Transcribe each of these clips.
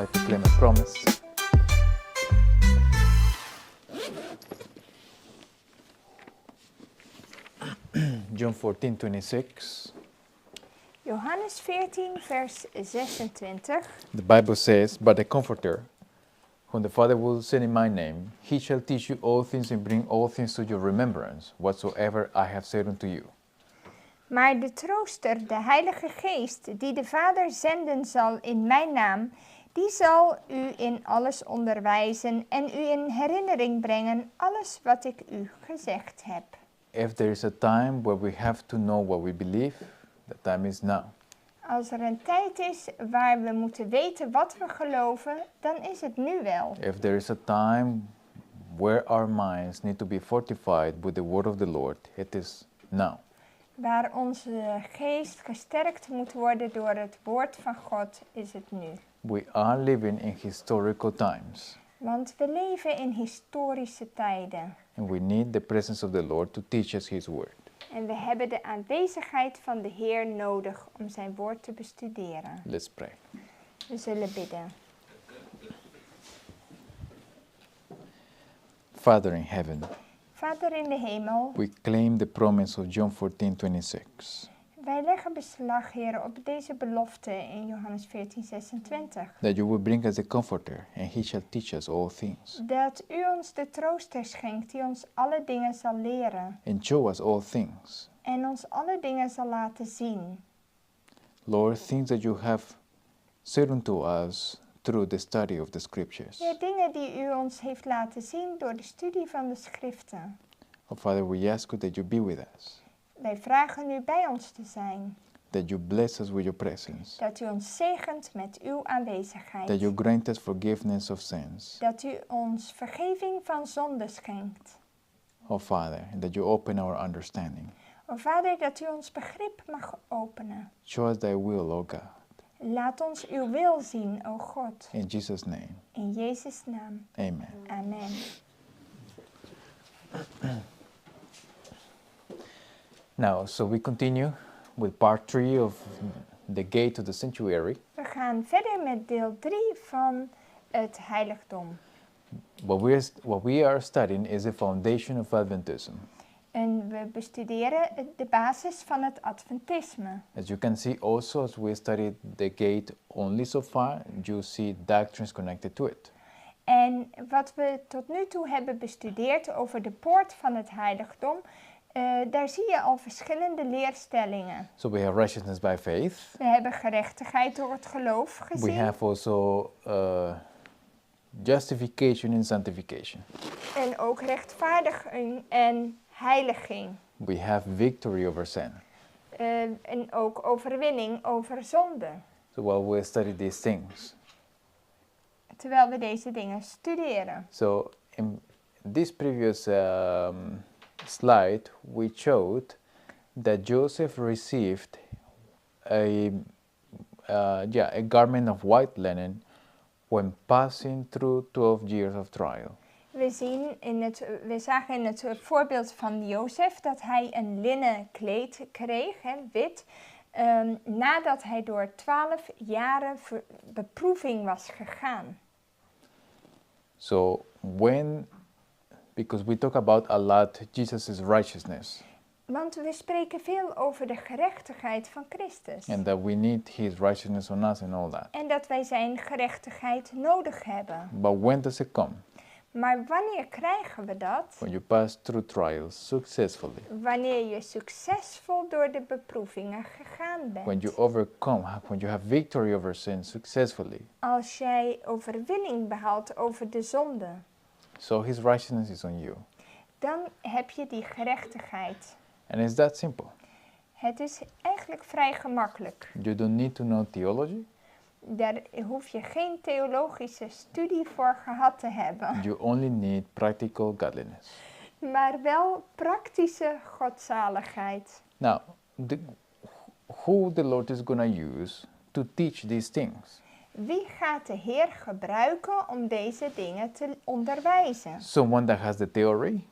like to claim a promise. John 14:26. Johannes 14, vers 26. The Bible says, "But the Comforter, whom the Father will send in my name, he shall teach you all things and bring all things to your remembrance, whatsoever I have said unto you." Maar de trooster, de Heilige Geest, die de Vader zenden zal in mijn naam, die zal u in alles onderwijzen en u in herinnering brengen alles wat ik u gezegd heb. If there is a time where we have to know what we believe, the time is now. Als er een tijd is waar we moeten weten wat we geloven, dan is het nu wel. If there is a time where our minds need to be fortified with the word of the Lord, it is now. Waar onze geest gesterkt moet worden door het woord van God, is het nu. We are living in historical times, Want we leven in historische tijden. and we need the presence of the Lord to teach us His word. En we hebben de aanwezigheid van de Heer nodig om zijn woord te bestuderen. Let's pray. We zullen bidden. Father in heaven, Vader in de hemel, we claim the promise of John 14:26, wij leggen beslag, Heer, op deze belofte in Johannes 14, 26. that you will bring us the Comforter, and He shall teach us all things, Dat u ons de trooster schenkt die ons alle dingen zal leren. and show us all things. En ons alle dingen zal laten zien. Lord, things that you have said unto us through the study of the Scriptures. Ja, dingen die u ons heeft laten zien door de studie van de schriften. Oh Father, we ask you that you be with us, Wij vragen u bij ons te zijn. that you bless us with your presence, Dat u ons zegent met uw aanwezigheid. that you grant us forgiveness of sins. Dat u ons vergeving van zonde schenkt. Oh Father, and that you open our understanding. O Vader, dat u ons begrip mag openen. Show us thy will, O God. Laat ons uw wil zien, o God. In Jesus' name, In Jezus' naam. amen. Amen. Now, so we continue with part 3 of the gate to the sanctuary. We gaan verder met deel 3 van het heiligdom. What we are studying is the foundation of Adventism. En we bestuderen de basis van het Adventisme. As you can see also, as we studied the gate only so far, you see doctrines connected to it. En wat we tot nu toe hebben bestudeerd over de poort van het heiligdom, daar zie je al verschillende leerstellingen. So we have righteousness by faith. We hebben gerechtigheid door het geloof We gezien. have also justification and sanctification. En ook rechtvaardiging en heiliging. We have victory over sin. En ook overwinning over zonde. So while we study these things, Terwijl we deze dingen studeren. so in this previous slide, we showed that Joseph received a garment of white linen when passing through 12 years of trial. We zagen in het voorbeeld van Jozef dat hij een linnen kleed kreeg, wit, nadat hij door 12 jaren beproeving was gegaan. So because we talk about a lot Jesus' righteousness, Want we spreken veel over de gerechtigheid van Christus. and that we need His righteousness on us and all that. En dat wij zijn gerechtigheid nodig hebben. But when does it come? Maar wanneer krijgen we dat? When you pass through trials successfully. Wanneer je succesvol door de beproevingen gegaan bent. When you overcome, when you have victory over sin successfully. Als jij overwinning behaalt over de zonde, So His righteousness is on you. dan heb je die gerechtigheid. And it's that simple. Het is eigenlijk vrij gemakkelijk. You don't need to know theology. Daar hoef je geen theologische studie voor gehad te hebben. You only need practical godliness. Maar wel praktische godzaligheid. Now, who the Lord is going to use to teach these things? Wie gaat de Heer gebruiken om deze dingen te onderwijzen? Someone that has the theory?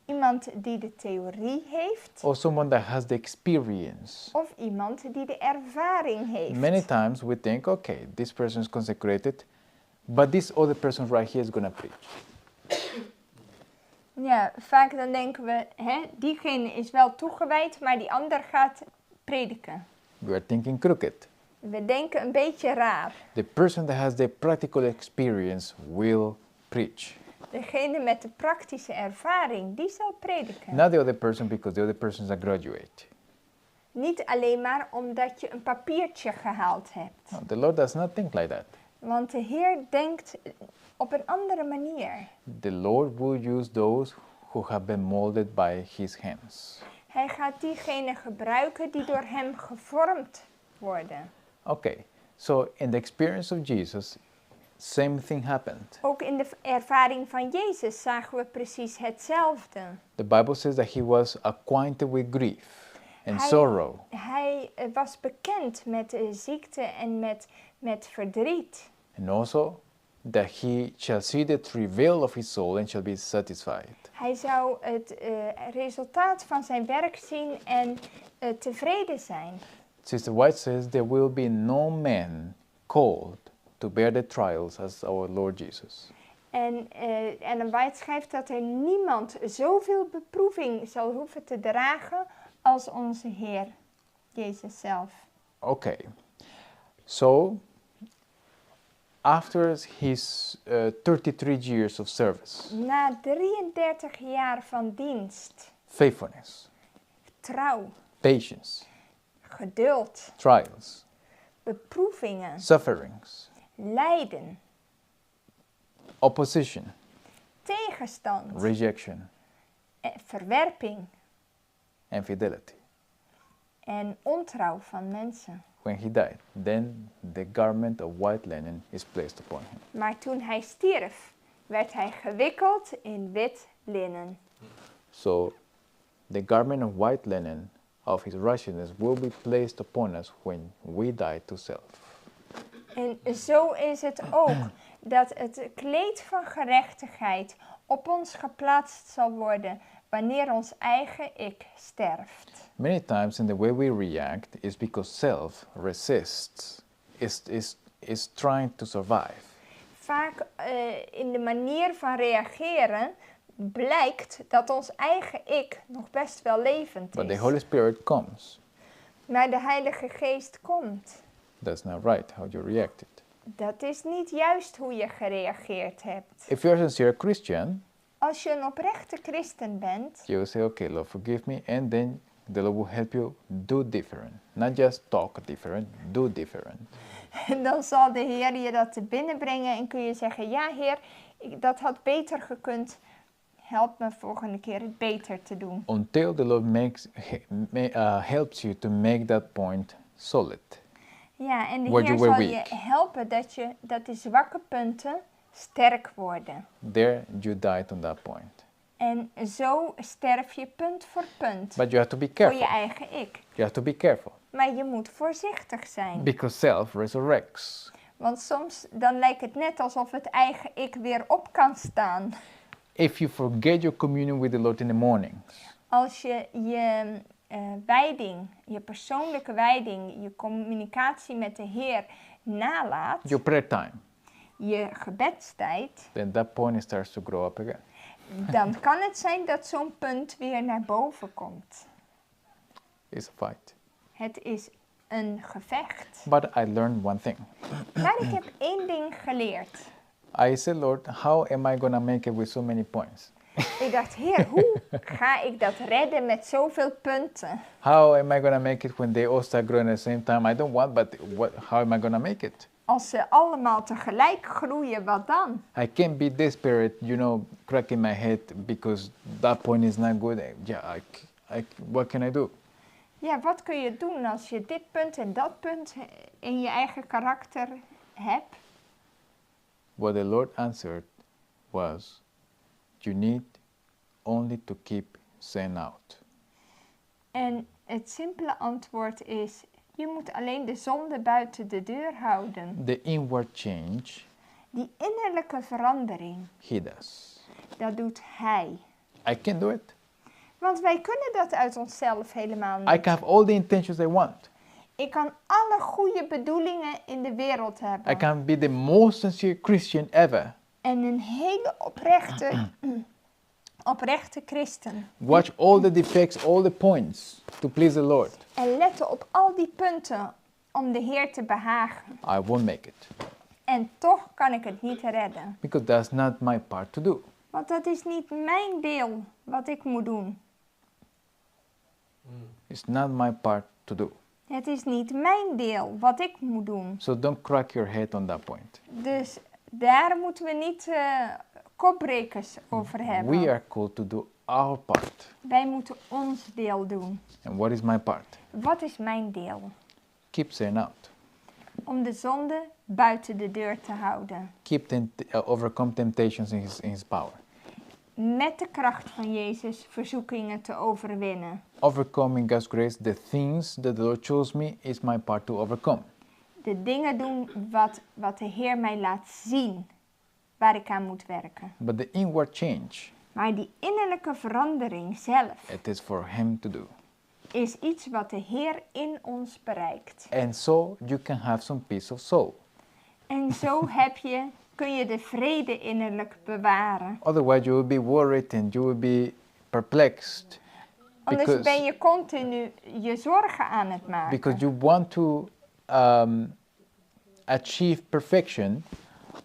Iemand die de theorie heeft? Or someone that has the experience? Of iemand die de ervaring heeft? Many times we think, okay, this person is consecrated, but this other person right here is going to preach. Ja, vaak dan denken we, diegene is wel toegewijd, maar die ander gaat prediken. We are thinking crooked. We denken een beetje raar. The person that has the practical experience will preach. Degene met de praktische ervaring, die zal prediken. Not the other person, because the other person is a graduate. Niet alleen maar omdat je een papiertje gehaald hebt. No, the Lord does not think like that. Want de Heer denkt op een andere manier. The Lord will use those who have been molded by His hands. Hij gaat diegenen gebruiken die door hem gevormd worden. Okay, so in the experience of Jesus, same thing happened. Ook in de ervaring van Jezus zagen we precies hetzelfde. The Bible says that He was acquainted with grief and sorrow. Hij was bekend met ziekte en met verdriet. And also that He shall see the travail of His soul and shall be satisfied. Hij zou het resultaat van zijn werk zien en tevreden zijn. Sister White says there will be no man called to bear the trials as our Lord Jesus. En Ellen White schrijft dat er niemand zoveel beproeving zal hoeven te dragen als onze Heer, Jezus zelf. Okay, so after his 33 years of service, Na 33 jaar van dienst, faithfulness, trouw, patience, geduld, trials, beproevingen, sufferings, lijden, opposition, tegenstand, rejection, verwerping and fidelity. en ontrouw van mensen. When he died, then the garment of white linen is placed upon him. Maar toen hij stierf, werd hij gewikkeld in wit linnen. So the garment of white linen of his righteousness will be placed upon us when we die to self. En zo is het ook dat het kleed van gerechtigheid op ons geplaatst zal worden wanneer ons eigen ik sterft. Many times in the way we react is because self resists, is trying to survive. Vaak in de manier van reageren blijkt dat ons eigen ik nog best wel levend But the is. Holy Spirit comes. Maar de Heilige Geest komt. That's not right how you reacted. Dat is niet juist hoe je gereageerd hebt. If you're a sincere Christian, Als je een oprechte christen bent, you will say, okay, Lord, forgive me, and then the Lord will help you do different. Not just talk different, do different. dan zal de Heer je dat te binnen brengen en kun je zeggen, ja Heer, dat had beter gekund. Help me volgende keer het beter te doen. Until the Lord helps you to make that point solid. Ja, en de Where Heer you were zal je weak. helpen dat de zwakke punten sterk worden. There you died on that point. En zo sterf je punt voor punt. But you have to be Voor careful. je eigen ik. You have to be careful. Maar je moet voorzichtig zijn. Because self resurrects. Want soms dan lijkt het net alsof het eigen ik weer op kan staan. If you forget your communion with the Lord in the mornings, Als je je wijding, je persoonlijke wijding, je communicatie met de Heer nalaat, your prayer time, je gebedstijd, then that point starts to grow up again. dan kan het zijn dat zo'n punt weer naar boven komt. It's a fight. Het is een gevecht. But I learned one thing. Maar ik heb één ding geleerd. I said, Lord, how am I going to make it with so many points? Ik dacht, Heer, hoe ga ik dat redden met zoveel punten? How am I going to make it when they all start growing at the same time? I don't want, but how am I going to make it? Als ze allemaal tegelijk groeien, wat dan? I can't be desperate, cracking my head because that point is not good. Yeah, what can I do? Ja, wat kun je doen als je dit punt en dat punt in je eigen karakter hebt? What the Lord answered was, you need only to keep sin out. En het simpele antwoord is, je moet alleen de zonde buiten de deur houden. The inward change, Die innerlijke verandering, He does. dat doet Hij. I can't do it. Want wij kunnen dat uit onszelf helemaal I niet. can have all the intentions I want. Ik kan alle goede bedoelingen in de wereld I hebben. can be the most sincere Christian ever. En een hele oprechte christen. Watch all the defects, all the points to please the Lord. En letten op al die punten om de Heer te behagen. I won't make it. En toch kan ik het niet redden. Because that's not my part to do. Want dat is niet mijn deel wat ik moet doen. It's not my part to do. Het is niet mijn deel wat ik moet doen. So don't crack your head on that point. Dus daar moeten we niet kopbrekers over hebben. We are called to do our part. Wij moeten ons deel doen. And what is my part? Wat is mijn deel? Keep saying out. Om de zonde buiten de deur te houden. Overcome temptations in his power. Met de kracht van Jezus verzoekingen te overwinnen. Overcoming God's grace, the things that the Lord chose me, is my part to overcome. De dingen doen wat de Heer mij laat zien, waar ik aan moet werken. But the inward change, Maar die innerlijke verandering zelf it is for Him to do. is iets wat de Heer in ons bereikt. And so you can have some peace of soul. En zo kun je de vrede innerlijk bewaren. Otherwise you will be worried and you will be perplexed. Anders ben je continu je zorgen aan het maken. Because you want to achieve perfection,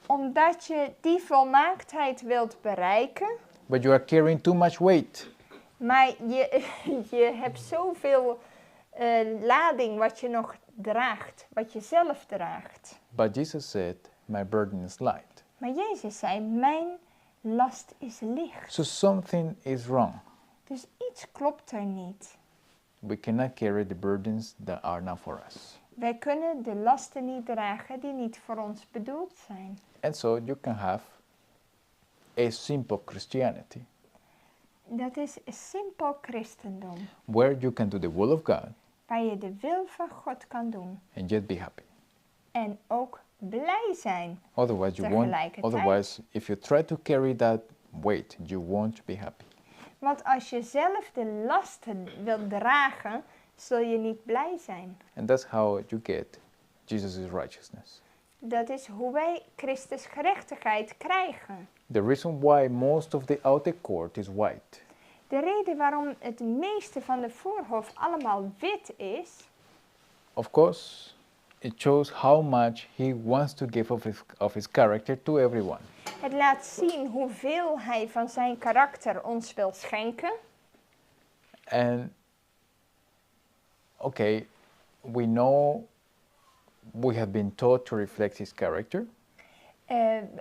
Omdat je die volmaaktheid wilt bereiken, but you are carrying too much weight. maar je hebt zoveel lading wat je nog draagt, wat je zelf draagt. But Jesus said, my burden is light. Maar Jezus zei, mijn last is licht. So something is wrong. Dus iets klopt er niet. We cannot carry the burdens that are not for us. Wij kunnen de lasten niet dragen die niet voor ons bedoeld zijn. And so you can have a simple Christianity, Dat is een simpel christendom, where you can do the will of God waar je de wil van God kan doen and yet be happy. en ook blij zijn. Otherwise, Tegelijkertijd. if you try to carry that weight, you won't be happy. Want als je zelf de lasten wilt dragen, zul je niet blij zijn. And that's how you get Jesus' righteousness. Dat is hoe wij Christus gerechtigheid krijgen. The reason why most of the outer court is white, De reden waarom het meeste van de voorhof allemaal wit is, of course, it shows how much he wants to give of his character to everyone. het laat zien hoeveel hij van zijn karakter ons wil schenken. And okay, we know we have been taught to reflect his character,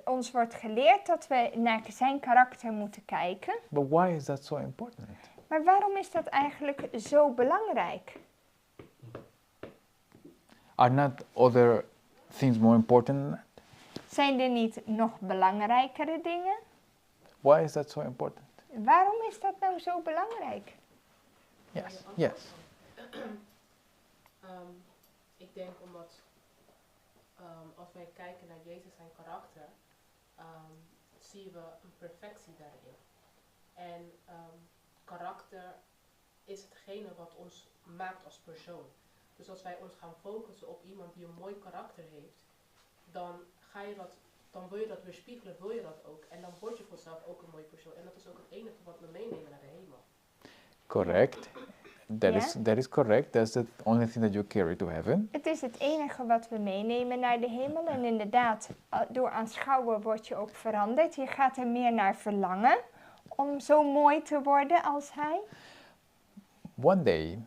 Ons wordt geleerd dat we naar zijn karakter moeten kijken. but why is that so important? Maar waarom is dat eigenlijk zo belangrijk? Are not other things more important than that? Zijn er niet nog belangrijkere dingen? Why is that so important? Waarom is dat nou zo belangrijk? Yes. Ik denk omdat als wij kijken naar Jezus zijn karakter, zien we een perfectie daarin. En karakter is hetgene wat ons maakt als persoon. Dus als wij ons gaan focussen op iemand die een mooi karakter heeft, dan wil je dat weerspiegelen, wil je dat ook. En dan word je vanzelf ook een mooi persoon. En dat is ook het enige wat we meenemen naar de hemel. Correct. That is correct. That's the only thing that you carry to heaven. Het is het enige wat we meenemen naar de hemel. En inderdaad, door aanschouwen word je ook veranderd. Je gaat er meer naar verlangen om zo mooi te worden als hij. One day,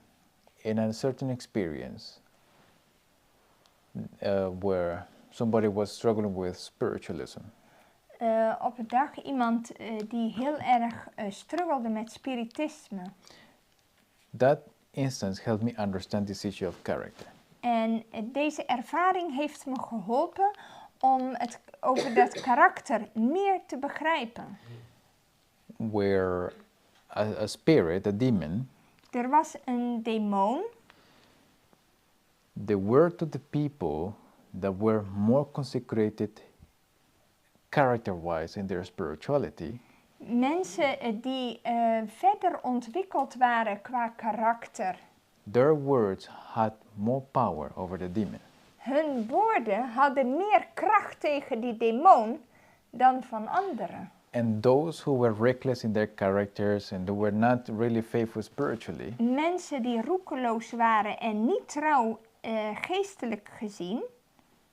in a certain experience, where somebody was struggling with spiritualism, Op een dag iemand die heel erg struggelde met spiritisme. that instance helped me understand this issue of character. En deze ervaring heeft me geholpen om het over dat karakter meer te begrijpen. Where a spirit, a demon, Er was een demon. the word to the people that were more consecrated character-wise in their spirituality, Mensen die verder ontwikkeld waren qua karakter their words had more power over the demon. Hun woorden hadden meer kracht tegen die demon dan van anderen. And those who were reckless in their characters and who were not really faithful spiritually, Mensen die roekeloos waren en niet trouw geestelijk gezien,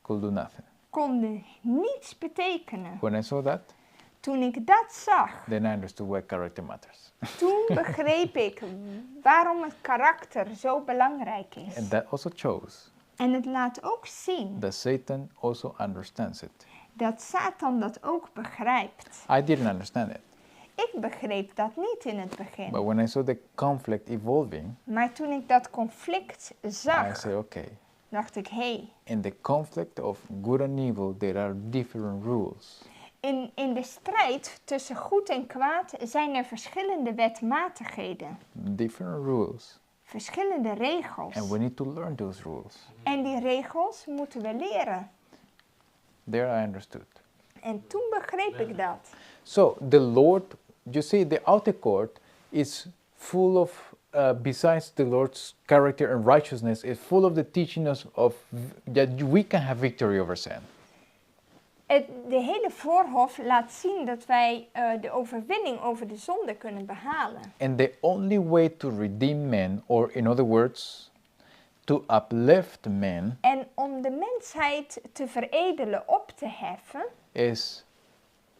could do nothing. konden niets betekenen. When I saw that, Toen ik dat zag, then I understood why character matters. toen begreep ik waarom het karakter zo belangrijk is. And that also shows En het laat ook zien that Satan also understands it. dat Satan dat ook begrijpt. I didn't understand it. Ik begreep dat niet in het But begin. when I saw the conflict evolving, Maar toen ik dat conflict I zag, said, okay, dacht ik, hé, in the conflict of good and evil, there are different rules. in de strijd tussen goed en kwaad zijn er verschillende wetmatigheden, Different rules. verschillende regels. And we need to learn those rules. En die regels moeten we leren. There I understood. En toen begreep ik dat. So the Lord, you see, the outer court is full of, besides the Lord's character and righteousness, is full of the teaching us of that we can have victory over sin. De hele voorhof laat zien dat wij de overwinning over de zonde kunnen behalen. And the only way to redeem men, or in other words, to uplift men, En om de mensheid te veredelen, op te heffen, is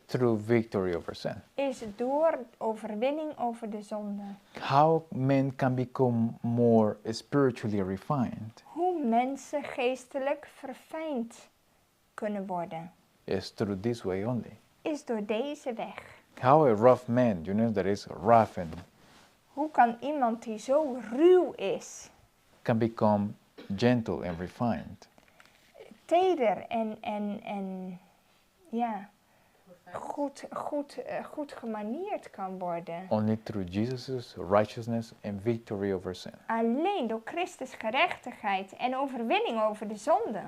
through victory over sin. is door overwinning over de zonde. How men can become more spiritually refined Hoe mensen geestelijk verfijnd kunnen worden, is through this way only. is door deze weg. How a rough man, that is rough and Hoe kan iemand die zo ruw is, can become gentle and refined? teder en ja, goed gemanierd kan worden? Only through Jesus' righteousness and victory over sin. Alleen door Christus gerechtigheid en overwinning over de zonde.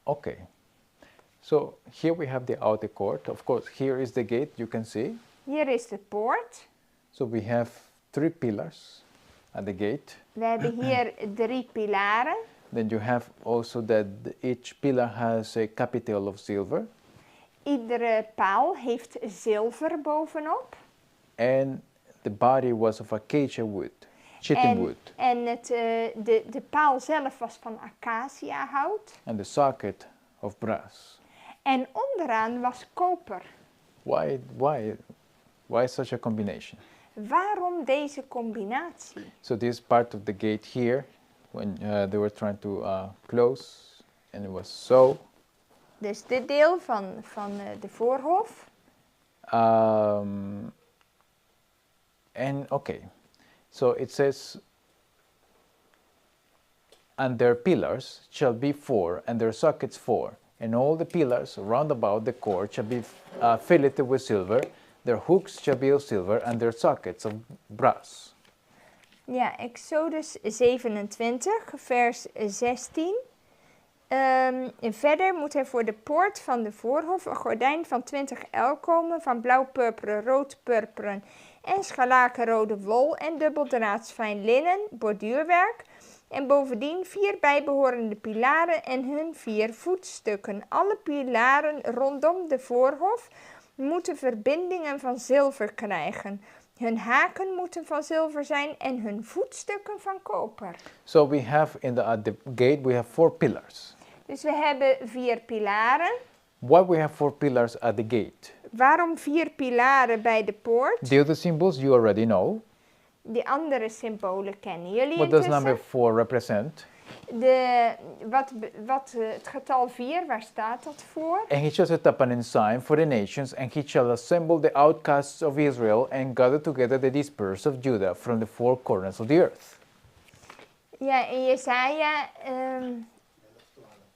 Okay. So here we have the outer court. Of course, here is the gate, you can see. Hier is de poort. So we have 3 pillars at the gate. We hebben hier 3 pilaren. Then you have also that each pillar has a capital of silver. Iedere paal heeft zilver bovenop. And the body was of acacia wood, chitin wood. En de paal zelf was van acaciahout. And the socket of brass. En onderaan was koper. Why such a combination? Waarom deze combinatie? So this part of the gate here, when they were trying to close, and it was so. Dus dit deel van de voorhof. And okay, so it says, and their pillars shall be 4, and their sockets 4, and all the pillars round about the court shall be filleted with silver. Their hooks shall be of silver, and their sockets of brass. Ja, Exodus 27, vers 16. Verder moet er voor de poort van de voorhof een gordijn van 20 el komen, van blauw-purperen, rood-purperen en scharlakenrode wol en dubbeldraads fijn linnen, borduurwerk. En bovendien 4 bijbehorende pilaren en hun 4 voetstukken. Alle pilaren rondom de voorhof moeten verbindingen van zilver krijgen. Hun haken moeten van zilver zijn en hun voetstukken van koper. So we have at the gate we have 4 pillars. Dus we hebben 4 pilaren. Why we have 4 pillars at the gate? Waarom 4 pilaren bij de poort? The other symbols you already know. Die andere symbolen kennen jullie What does intussen. number 4 represent? Het getal 4, waar staat dat voor? And he shall set up an ensign for the nations, and he shall assemble the outcasts of Israel and gather together the dispersed of Judah from the 4 corners of the earth. Ja, in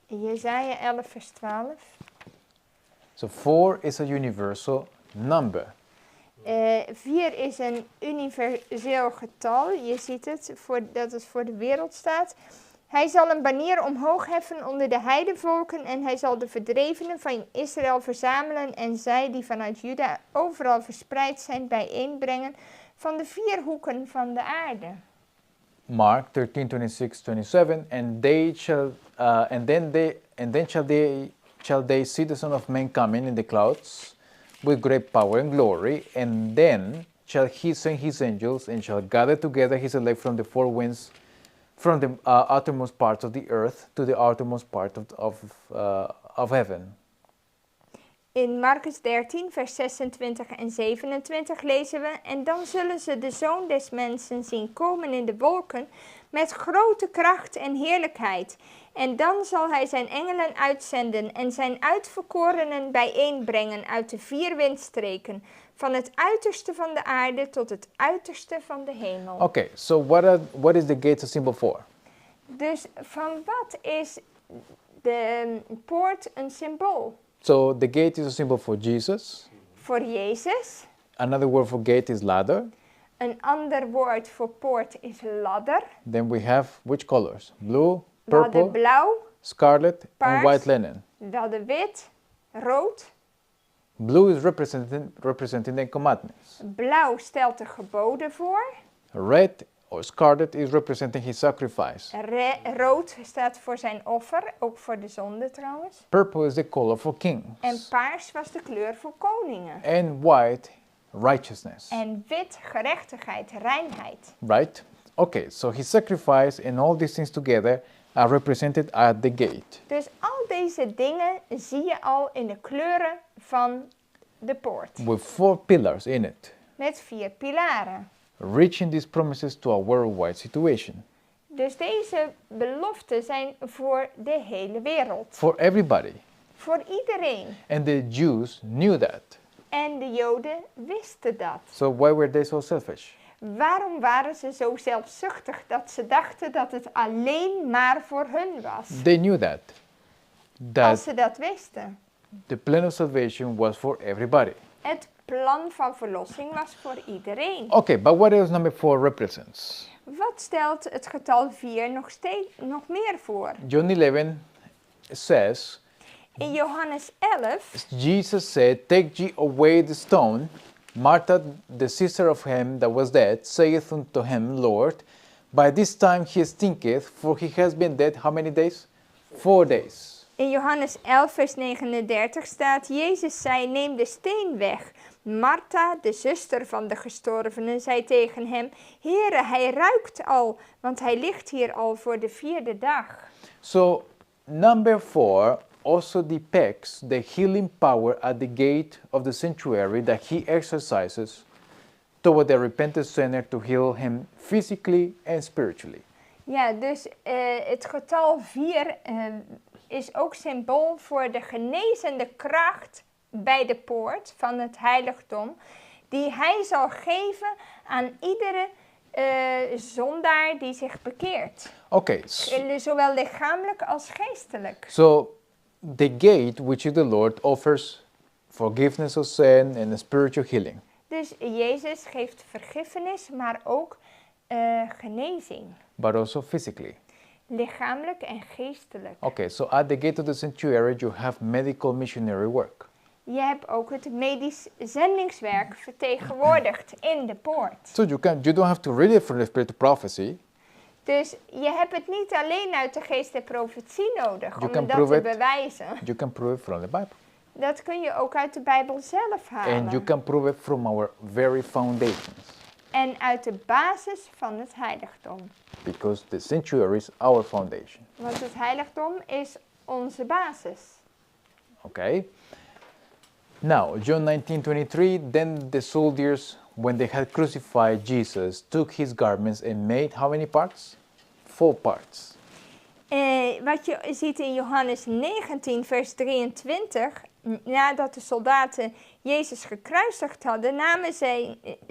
Jesaja 11 vers 12. So 4 is a universal number. 4 is een universeel getal. Je ziet het, dat het voor de wereld staat. Hij zal een banier omhoog heffen onder de heidevolken en hij zal de verdrevenen van Israël verzamelen en zij die vanuit Juda overal verspreid zijn bijeenbrengen van de 4 hoeken van de aarde. Mark 13:26-27, and they shall, and then shall they see the Son of Man coming in the clouds with great power and glory, and then shall he send his angels and shall gather together his elect from the four winds, from the uttermost parts of the earth to the uttermost part of heaven. In Marcus 13, vers 26 en 27 lezen we: En dan zullen ze de Zoon des Mensen zien komen in de wolken met grote kracht en heerlijkheid. En dan zal hij zijn engelen uitzenden en zijn uitverkorenen bijeenbrengen uit de 4 windstreken, van het uiterste van de aarde tot het uiterste van de hemel. Okay, so what is the gate a symbol for? Dus van wat is de poort een symbool? So the gate is a symbol for Jesus. Voor Jezus. Another word for gate is ladder. Een ander woord voor poort is ladder. Then we have which colors? Blue, We hadden purple, blauw, scarlet, and paars. white linen. we hadden wit, rood. Blue is representing the commandments. Blauw stelt de geboden voor. Red or scarlet is representing his sacrifice. Rood staat voor zijn offer, ook voor de zonde trouwens. Purple is the color for kings. En paars was de kleur voor koningen. And white, righteousness. En wit, gerechtigheid, reinheid. Right? Okay, so his sacrifice and all these things together are represented at the gate. Dus al deze dingen zie je al in de kleuren van de poort. With 4 pillars in it, Met 4 pilaren. reaching these promises to a worldwide situation. Dus deze beloften zijn voor de hele wereld. For everybody. Voor iedereen. And the Jews knew that. En de Joden wisten dat. So why were they so selfish? Waarom waren ze zo zelfzuchtig dat ze dachten dat het alleen maar voor hun was? They knew Als that ze dat wisten. the plan of salvation was for everybody. Het plan van verlossing was voor iedereen. Okay, but what else number 4 represents? Wat stelt het getal 4 nog meer voor? John 11 says, In Johannes 11 Jesus said, Take ye away the stone. Martha, the sister of him that was dead, saith unto him, Lord, by this time he stinketh, for he has been dead how many days? 4 days. In Johannes 11 vers 39 staat: Jezus zei: Neem de steen weg. Martha, de zuster van de gestorvene, zei tegen hem: Heere, hij ruikt al, want hij ligt hier al voor de 4e dag. So number 4 also depicts the healing power at the gate of the sanctuary that he exercises toward the repentant sinner to heal him physically and spiritually. Ja, dus het getal 4 is ook symbool voor de genezende kracht bij de poort van het heiligdom, die hij zal geven aan iedere zondaar die zich bekeert. Okay, Zowel lichamelijk als geestelijk. so the gate, which is the Lord, offers forgiveness of sin and a spiritual healing. Dus Jezus geeft vergiffenis, maar ook genezing. But also physically. Lichamelijk en geestelijk. Okay, so at the gate of the sanctuary you have medical missionary work. Je hebt ook het medisch zendingswerk vertegenwoordigd in de poort. So you don't have to read it from the spirit of prophecy. Dus je hebt het niet alleen uit de geest der profetie nodig You om can dat prove te it. bewijzen. You can prove it from the Bible. Dat kun je ook uit de Bijbel zelf halen. And you can prove it from our very foundations. En uit de basis van het heiligdom. Because the sanctuary is our foundation. Want het heiligdom is onze basis. Okay? Now, John 19:23, then the soldiers, when they had crucified Jesus, took his garments and made how many parts? 4 parts. Wat je ziet in Johannes 19 vers 23, nadat de soldaten Jezus gekruisigd hadden,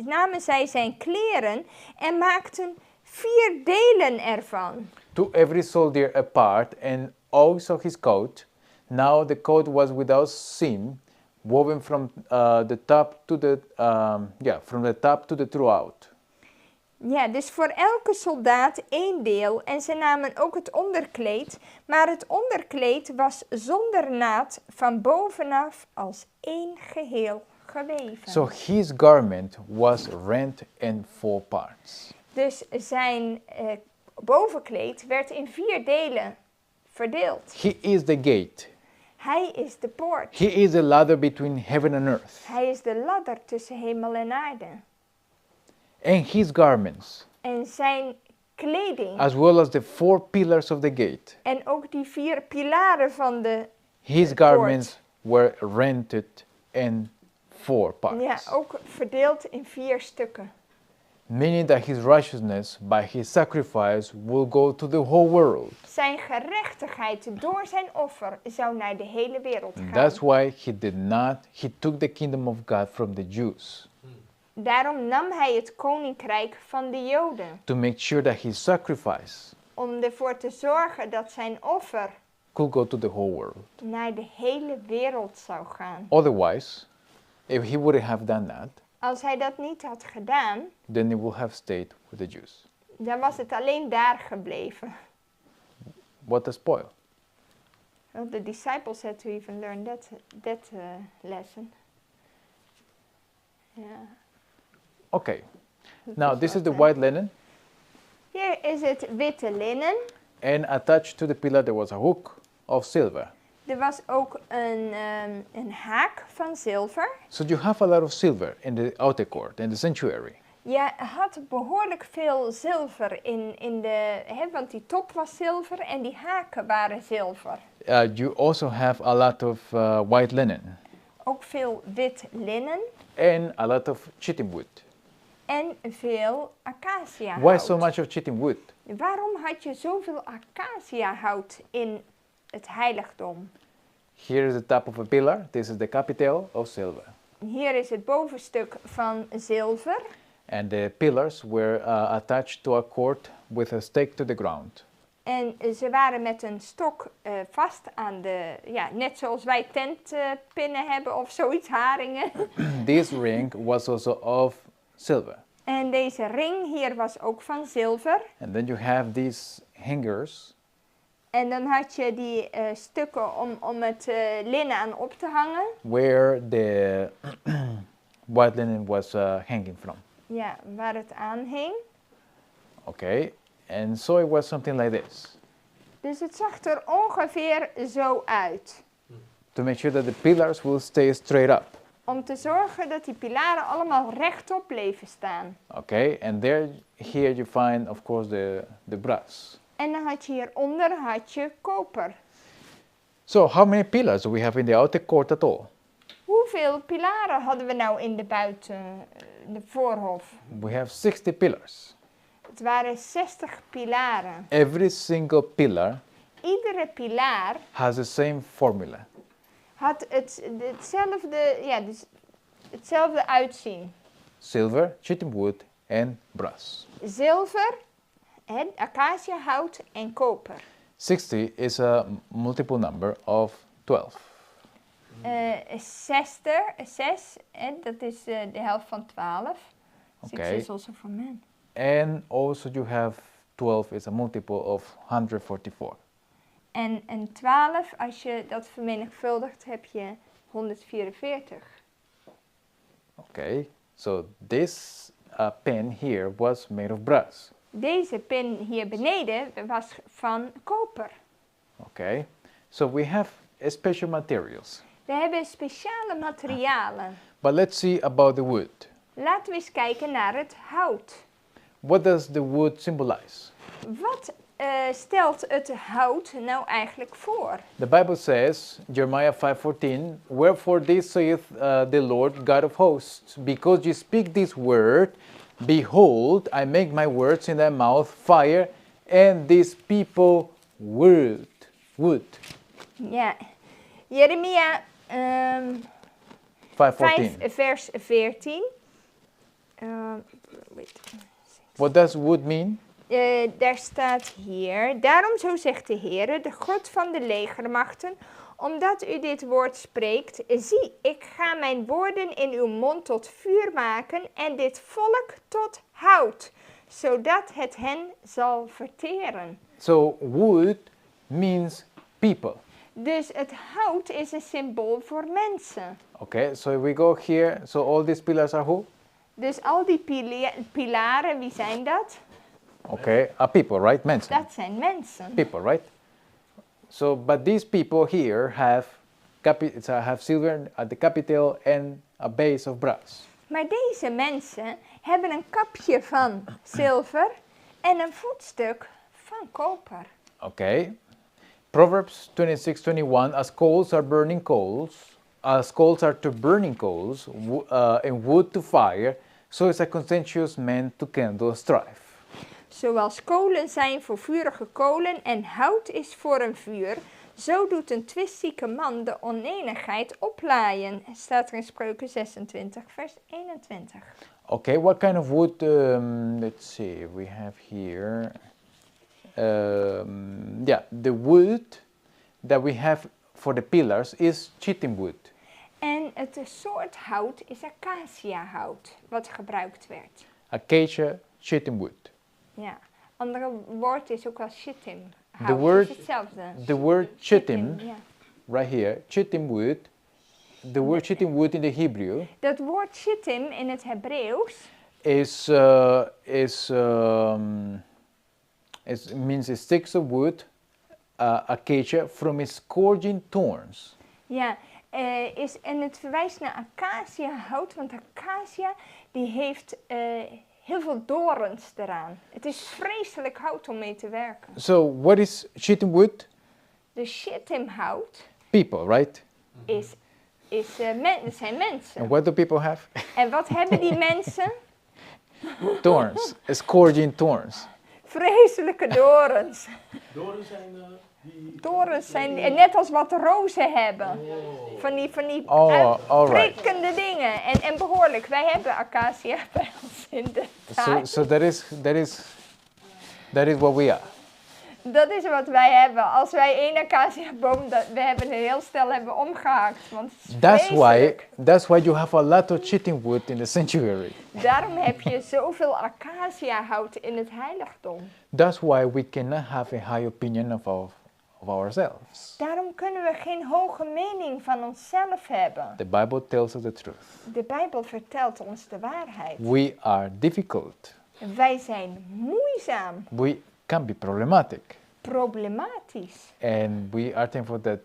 namen zij zijn kleren en maakten 4 delen ervan. To every soldier a part, and also his coat. Now the coat was without seam, woven from the top to the throughout. Ja, dus voor elke soldaat 1 deel en ze namen ook het onderkleed, maar het onderkleed was zonder naad van bovenaf als 1 geheel geweven. So his garment was rent in 4 parts. Dus zijn bovenkleed werd in 4 delen verdeeld. He is the gate. Hij is de poort. He is the ladder between heaven and earth. Hij is de ladder tussen hemel en aarde. And his garments, En zijn kleding. as well as the 4 pillars of the gate, En ook die 4 pilaren van de... his garments were rented in 4 parts. Ja, ook verdeeld in 4 stukken. Meaning that his righteousness by his sacrifice will go to the whole world. Zijn gerechtigheid door zijn offer zou naar de hele wereld gaan. That's why he took the kingdom of God from the Jews, Daarom nam hij het koninkrijk van de Joden. to make sure that his sacrifice Om ervoor te zorgen dat zijn offer could go to the whole world. naar de hele wereld zou gaan. Otherwise, if he wouldn't have done that, Als hij dat niet had gedaan, then he would have stayed with the Jews. dan was het alleen daar gebleven. What a spoil. Well, the disciples had to even learn that lesson. Yeah. Okay, now this is the white linen, Hier is het witte linnen. and attached to the pillar there was a hook of silver. Er was ook een haak van zilver. So you have a lot of silver in the outer court, in the sanctuary. Je had behoorlijk veel zilver in de... want die top was zilver en die haken waren zilver. You also have a lot of white linen Ook veel wit linnen and a lot of chittim wood. en veel acaciahout. Why so much of chittim wood? Waarom had je zoveel acaciahout in het heiligdom? Here is the top of a pillar. This is the capital of silver. Hier is het bovenstuk van zilver. And the pillars were attached to a cord with a stake to the ground. En ze waren met een stok vast aan de... Ja, net zoals wij tentpinnen hebben of zoiets, haringen. This ring was also of silver. En deze ring hier was ook van zilver. And then you have these hangers En dan had je die stukken om het linnen aan op te hangen. where the white linen was hanging from. Ja, waar het aan hing. Okay, and so it was something like this. Dus het zag er ongeveer zo uit. To make sure that the pillars will stay straight up. Om te zorgen dat die pilaren allemaal rechtop bleven staan. Okay, and here you find, of course, the brass. En dan had je hieronder koper. So how many pillars do we have in the outer court at all? Hoeveel pilaren hadden we nou in de de voorhof? We have 60 pillars. Het waren 60 pilaren. Every single pillar Iedere pilaar has the same formula. had hetzelfde uitzien. Silver, chittim wood, and brass. Zilver, acaciahout en koper. 60 is a multiple number of 12. 6, dat is de helft van 12. Okay. 6 is also for men. And also you have 12 is a multiple of 144. En 12, als je dat vermenigvuldigt, heb je 144. Okay, so this pen here was made of brass. Deze pin hier beneden was van koper. Okay, so we have special materials. We hebben speciale materialen. But let's see about the wood. Laten we eens kijken naar het hout. What does the wood symbolize? Wat stelt het hout nou eigenlijk voor? The Bible says, Jeremiah 5:14, wherefore this saith the Lord God of hosts, because you speak this word, behold, I make my words in thy mouth fire, and this people wood. Ja, Jeremia 5 5:14. vers 14. What does wood mean? Daar staat hier, daarom zo zegt de Heer, de God van de legermachten, omdat u dit woord spreekt, zie, ik ga mijn woorden in uw mond tot vuur maken en dit volk tot hout, zodat het hen zal verteren. So wood means people. Dus het hout is een symbool voor mensen. Okay, so we go here, so all these pillars are who? Dus al die pilaren, wie zijn dat? Okay, are people, right? Mensen. Dat zijn mensen. People, right? So, but these people here have silver at the capital and a base of brass. Maar deze mensen hebben een kapje van zilver en een voetstuk van koper. Okay. Proverbs 26:21, as coals are burning coals, as coals are to burning coals, and wood to fire, so is a contentious man to kindle strife. Zoals kolen zijn voor vurige kolen en hout is voor een vuur, zo doet een twistzieke man de onenigheid oplaaien. Staat er in Spreuken 26, vers 21. Okay, what kind of wood? Let's see, we have here. The wood that we have for the pillars is chitin wood. En het soort hout is acaciahout, wat gebruikt werd. Acacia, chitin wood. Ja, andere woord is ook wel shittim. The Hout word- is hetzelfde. The word chitin, Ja. right here, chitin wood. The word chitin wood in the Hebrew Dat woord shittim in het Hebreeuws means a sticks of wood, acacia, from its scourging thorns. ja, en het verwijst naar acaciahout, want acacia die heeft heel veel dorens eraan. Het is vreselijk hout om mee te werken. So what is chitin wood? De shittimhout People, right? zijn mensen. And what do people have? En wat hebben die mensen? Thorns, scourging thorns. Vreselijke dorens. Doren zijn die... Dorens zijn net als wat rozen hebben. Van die Oh, alright. prikkende dingen. En behoorlijk. Wij hebben acacia bij ons in de tuin. So that is what we are. Dat is wat wij hebben. Als wij één acaciaboom, we hebben er heel snel hebben omgehakt. Want het is vreselijk. That's why you have a lot of chitin wood in the sanctuary. Daarom heb je zoveel acaciahout in het heiligdom. That's why we cannot have a high opinion of ourselves. Daarom kunnen we geen hoge mening van onszelf hebben. The Bible tells us the truth. De Bijbel vertelt ons de waarheid. We are difficult. Wij zijn moeizaam, We can be problematic. problematisch. And we are thankful that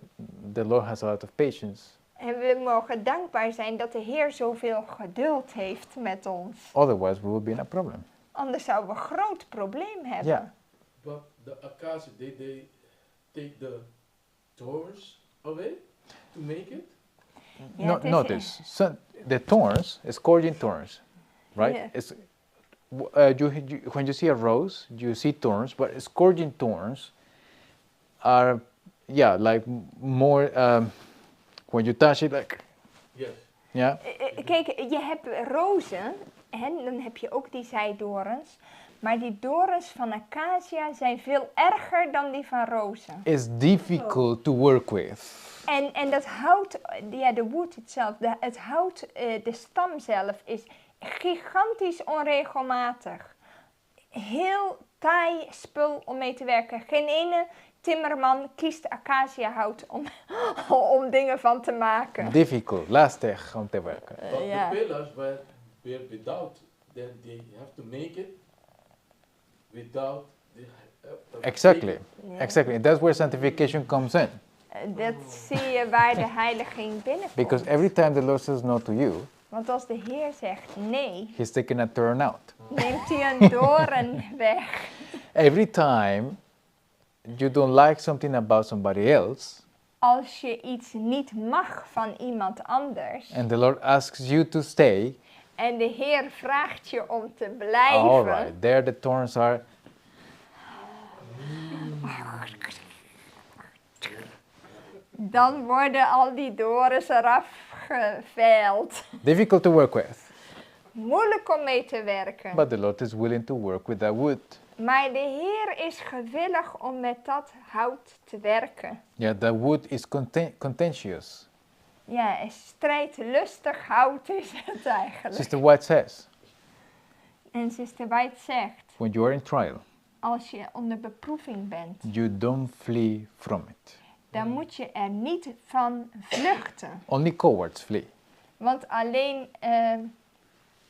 the Lord has a lot of patience. En we mogen dankbaar zijn dat de Heer zoveel geduld heeft met ons. Otherwise, we will be in a problem. Anders zouden we een groot probleem hebben. Yeah. But the acacia, they take the thorns away to make it? Ja, het is- Notice, the thorns, scourging thorns, right? Yeah. It's, when you see a rose, you see thorns, but scourging thorns are, like more, when you touch it, like, Yes. yeah, Kijk, je hebt rozen en dan heb je ook die zijdorens. Maar die dorens van acacia zijn veel erger dan die van rozen. it's difficult to work with. En dat hout, ja, de wood itself, het hout, de stam zelf is gigantisch onregelmatig. Heel taai spul om mee te werken. Geen ene timmerman kiest acaciahout om dingen van te maken. Difficult, lastig om te werken. But yeah. the pillars were without, then they have to make it without the... Exactly, Ja. exactly. That's where sanctification comes in. Dat zie je waar de heiliging binnenkomt. Because every time the Lord says no to you, Want als de Heer zegt nee, He's taking a turn out. neemt hij een doorn weg. Every time you don't like something about somebody else, Als je iets niet mag van iemand anders and the Lord asks you to stay, en de Heer vraagt je om te blijven, all right, there the thorns are. dan worden al die dorens eraf geveild. Difficult to work with, Moeilijk om mee te werken. but the Lord is willing to work with that wood. Maar de Heer is gewillig om met dat hout te werken. Yeah, that wood is contentious. Ja, een strijdlustig hout is het eigenlijk. Sister White says, En Sister White zegt, when you are in trial, als je onder beproeving bent, you don't flee from it. dan moet je er niet van vluchten. Only cowards flee. Want alleen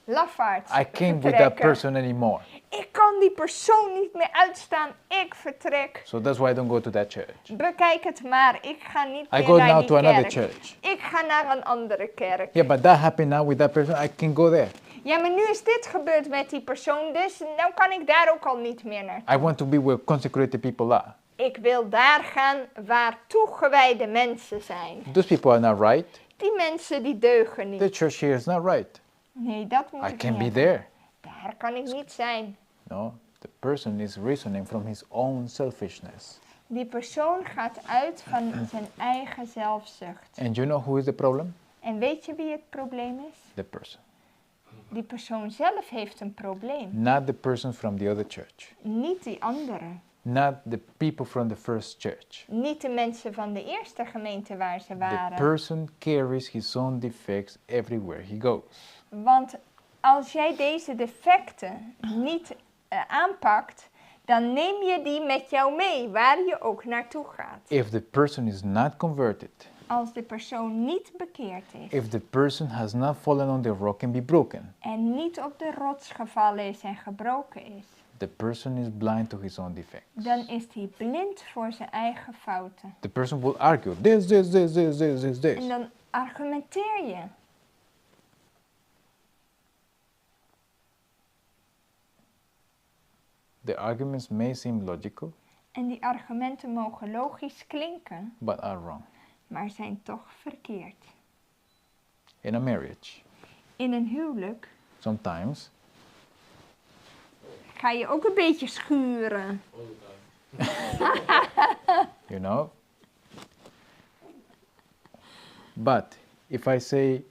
Lafaards I can't with that vertrekken. person anymore. Ik kan die persoon niet meer uitstaan. Ik vertrek. So that's why I don't go to that church. Bekijk het maar. Ik ga niet I meer go naar now die to another kerk. church. Ik ga naar een andere kerk. Yeah, but that happened now with that person. I can go there. Ja, maar nu is dit gebeurd met die persoon, dus nou kan ik daar ook al niet meer naar. I want to be where consecrated people are. Ik wil daar gaan waar toegewijde mensen zijn. Those people are not right. Die mensen die deugen niet. The church here is not right. Nee, dat moet I ik can niet be hebben. there. Daar kan ik niet zijn. No, the person is reasoning from his own selfishness. Die persoon gaat uit van zijn eigen zelfzucht. And you know who is the problem? En weet je wie het probleem is? The person. Die persoon zelf heeft een probleem. Not the person from the other church. Niet die anderen. Not the people from the first church. Niet de mensen van de eerste gemeente waar ze The waren. person carries his own defects everywhere he goes. Want als jij deze defecten niet aanpakt, dan neem je die met jou mee, waar je ook naartoe gaat. If the person is not converted, Als de persoon niet bekeerd is if the person has not fallen on the rock and be broken, en niet op de rots gevallen is en gebroken is, the person is blind to his own defects. dan is hij blind voor zijn eigen fouten. The person will argue, this. En dan argumenteer je. The arguments may seem logical, En die argumenten mogen logisch klinken, but are wrong. maar zijn toch verkeerd. In a marriage, In een huwelijk sometimes ga je ook een beetje schuren. All the time. you know. But if I say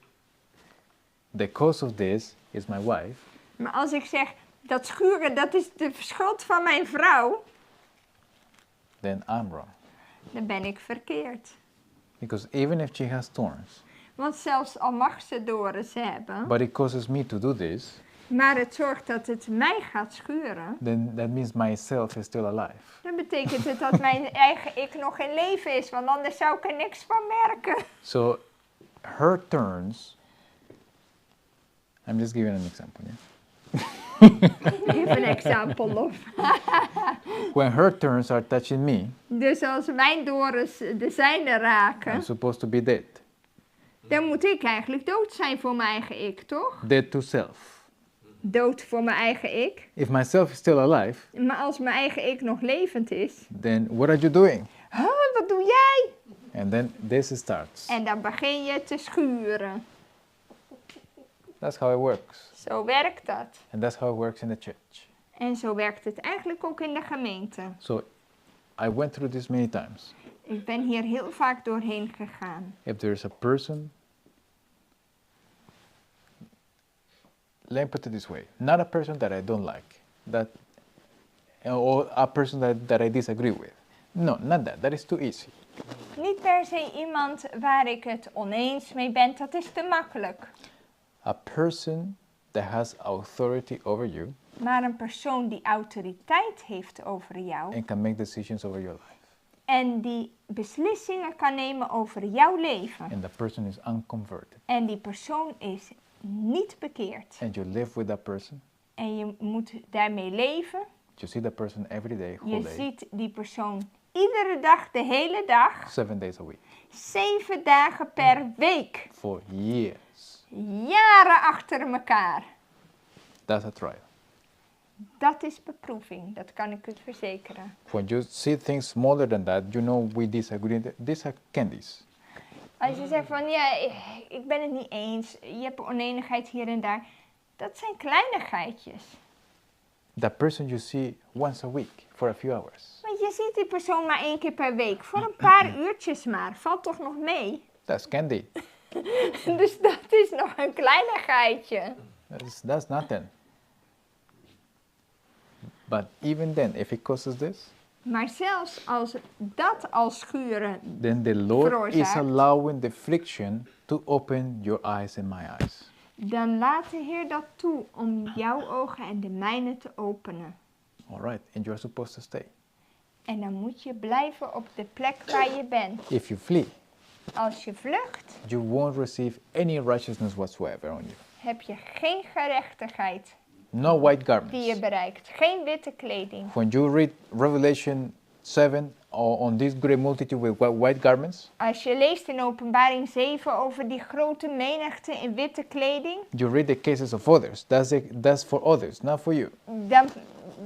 the cause of this is my wife, Maar als ik zeg, dat schuren, dat is de schuld van mijn vrouw, then I'm wrong. dan ben ik verkeerd. Because even if she has thorns, Want zelfs al mag ze dorens hebben, but it causes me to do this, maar het zorgt dat het mij gaat schuren, then that means myself is still alive. dan betekent het dat mijn eigen ik nog in leven is, want anders zou ik er niks van merken. So her turns, I'm just giving an example, yeah? Give an example of. When her turns are touching me, Dus als mijn dorens de zijne I'm raken, supposed to be dead. dan moet ik eigenlijk dood zijn voor mijn eigen ik, toch? Dead to self. Dood voor mijn eigen ik. If myself is still alive, Maar als mijn eigen ik nog levend is, then what are you doing? huh, wat doe jij? And then this starts. En dan begin je te schuren. That's how it works. Zo werkt dat. And that's how it works in the church. En zo werkt het eigenlijk ook in de gemeente. So I went through this many times. Ik ben hier heel vaak doorheen gegaan. If there's a person, let me put it this way, not a person that I don't like, that, or a person that I disagree with. No, not that. That is too easy. Niet per se iemand waar ik het oneens mee ben, dat is te makkelijk. A person that has authority over you Maar een persoon die autoriteit heeft over jou and can make decisions over your life. en die beslissingen kan nemen over jouw leven. And the person is unconverted. En die persoon is niet bekeerd. And you live with that person. En je moet daarmee leven. You see that person every day, whole Je day, ziet die persoon iedere dag, de hele dag, 7 days a week, 7 dagen per week. for years. Jaren achter elkaar. That's a trial. Dat is beproeving, dat kan ik u verzekeren. When you see things smaller than that, you know we disagree. These are candies. Als je zegt van ja, ik ben het niet eens, je hebt oneenigheid hier en daar. Dat zijn kleinigheidjes. That person you see once a week for a few hours. Want je ziet die persoon maar 1 keer per week, voor een paar uurtjes maar. Valt toch nog mee? That's candy. Dus dat is nog een kleinigheidje. That's nothing. But even then, if it causes this, Maar zelfs als dat al schuren, then the Lord is veroorzaakt. allowing the friction to open your eyes and my eyes. dan laat de Heer dat toe om jouw ogen en de mijne te openen. All right, and you're supposed to stay. En dan moet je blijven op de plek waar je bent. If you flee, Als je vlucht, you won't receive any righteousness whatsoever on you. heb je geen gerechtigheid no white die je garments. bereikt. Geen witte kleding. When you read Revelation 7 on this great multitude with white garments, Als je leest in Openbaring 7 over die grote menigte in witte kleding, you read the cases of others. That's for others, not for you.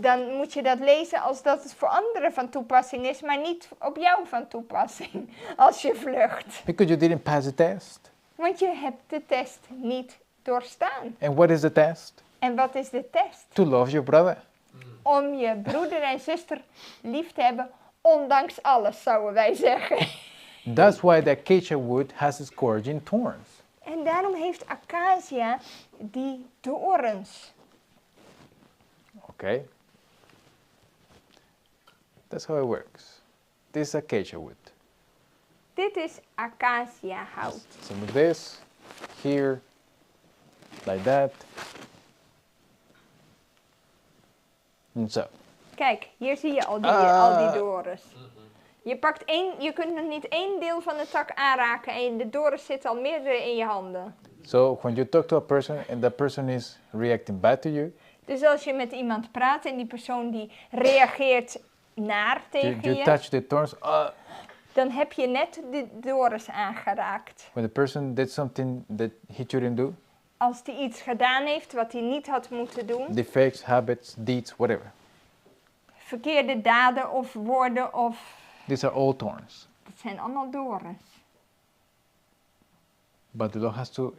dan moet je dat lezen als dat het voor anderen van toepassing is, maar niet op jou van toepassing als je vlucht. Because you didn't pass the test. Want je hebt de test niet doorstaan. And what is the test? En wat is de test? To love your brother. Om je broeder en zuster lief te hebben, ondanks alles, zouden wij zeggen. That's why the acacia wood has its scourging thorns. En daarom heeft acacia die dorens. Okay? That's how it works. This is acacia wood. Dit is acacia hout. Some of this, here, like that. And so. Kijk, hier zie je al die dorens. Je kunt nog niet één deel van de tak aanraken en de dorens zitten al meerdere in je handen. So when you talk to a person and that person is reacting bad to you, Dus als je met iemand praat en die persoon die reageert naar tegen you je, touch the thorns. dan heb je net de dorens aangeraakt. When the person did something that he shouldn't do, Als die iets gedaan heeft wat hij niet had moeten doen, defects, habits, deeds, whatever. verkeerde daden of woorden of... These are all thorns. Dat zijn allemaal dorens. But the Lord has to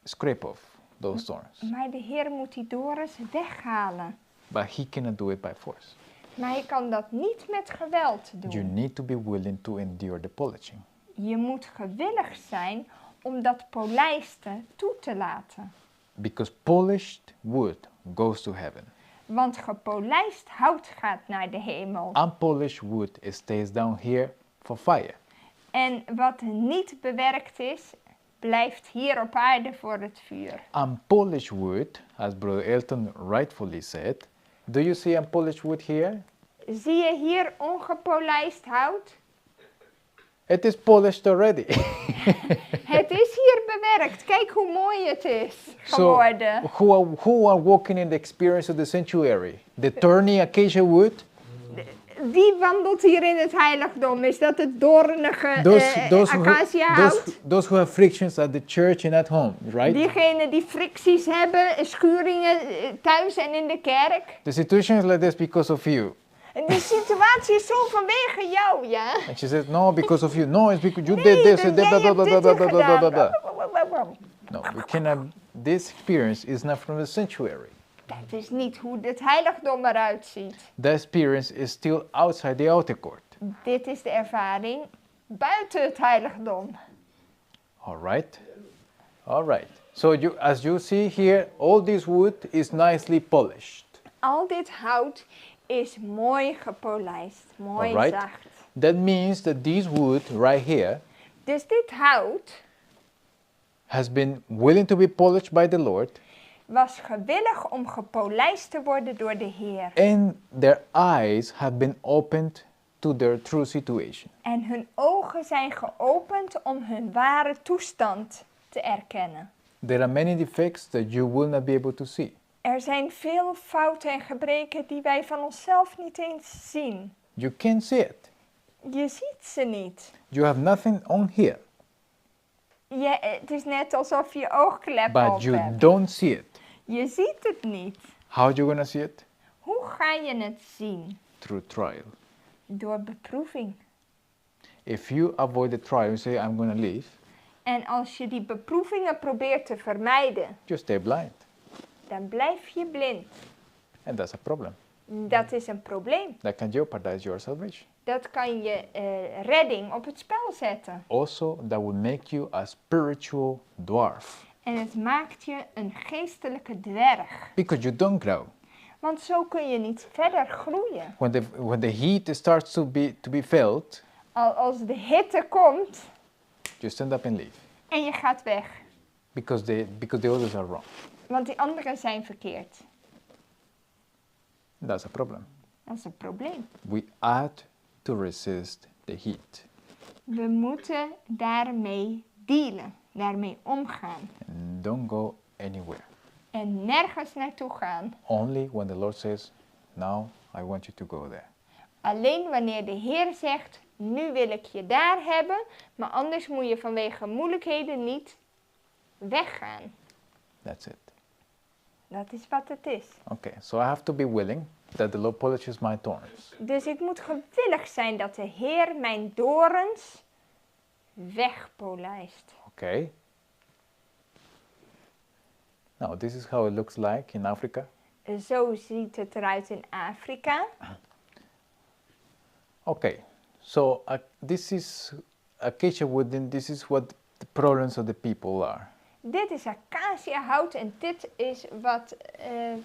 scrape off those thorns. Maar de Heer moet die dorens weghalen. But he cannot do it by force. Maar hij kan dat niet met geweld You doen. need to be willing to endure the polishing. Je moet gewillig zijn om dat polijsten toe te laten. Because polished wood goes to heaven. Want gepolijst hout gaat naar de hemel. Unpolished wood stays down here for fire. En wat niet bewerkt is, blijft hier op aarde voor het vuur. Unpolished wood, as Brother Elton rightfully said, do you see unpolished wood here? Zie je hier ongepolijst hout? It is polished already. Het is hier bewerkt. Kijk hoe mooi het is geworden. So, who are walking in the experience of the sanctuary? The thorny acacia wood? Wie wandelt hier in het heiligdom? Is dat het doornige acacia hout? Those who have frictions at the church and at home, right? Diegenen die fricties hebben, schuringen thuis en in de kerk. The situation is like this because of you. En de situatie is zo vanwege jou, ja? And she says, no, because of you. No, it's because you did this and blah, blah, blah, blah, blah, blah, blah, blah. No, we cannot. This experience is not from the sanctuary. Dat is niet hoe het heiligdom eruit ziet. The experience is still outside the outer court. Dit is de ervaring buiten het heiligdom. All right? All right. So as you see here, all this wood is nicely polished. Al dit hout is mooi gepolijst, mooi Alright. zacht. That means that this wood right here Dus dit hout has been willing to be polished by the Lord, was gewillig om gepolijst te worden door de Heer. and their eyes have been opened to their true situation. En hun ogen zijn geopend om hun ware toestand te erkennen. There are many defects that you will not be able to see. Er zijn veel fouten en gebreken die wij van onszelf niet eens zien. You can't see it. Je ziet ze niet. You have nothing on here, Het is net alsof je oogkleppen but op you hebt. don't see it. Je ziet het niet. How are you going to see it? Hoe ga je het zien? Through trial. Door beproeving. If you avoid the trial and say, I'm going to leave, En als je die beproevingen probeert te vermijden, you stay blind. dan blijf je blind. And that's a problem. Dat is een probleem. That can jeopardize your salvation. Dat kan je redding op het spel zetten. Also, that will make you a spiritual dwarf. En het maakt je een geestelijke dwerg. Because you don't grow. Want zo kun je niet verder groeien. When the heat starts to be felt, Als de hitte komt you stand up and leave. en je gaat weg. Because the others are wrong. Want die anderen zijn verkeerd. That's a problem. Dat is een probleem. We had to resist the heat. We moeten daarmee dealen. Daarmee omgaan. And don't go anywhere. En nergens naartoe gaan. Only when the Lord says, now I want you to go there. Alleen wanneer de Heer zegt, nu wil ik je daar hebben, maar anders moet je vanwege moeilijkheden niet weggaan. That's it. Dat is wat het is. Okay, so I have to be willing that the Lord polishes my thorns. Dus ik moet gewillig zijn dat de Heer mijn dorens wegpolijst. Okay. Now, this is how it looks like in Africa. Zo ziet het eruit in Afrika. Okay, so this is acacia wood, and this is what the problems of the people are. Dit is acaciahout en dit is wat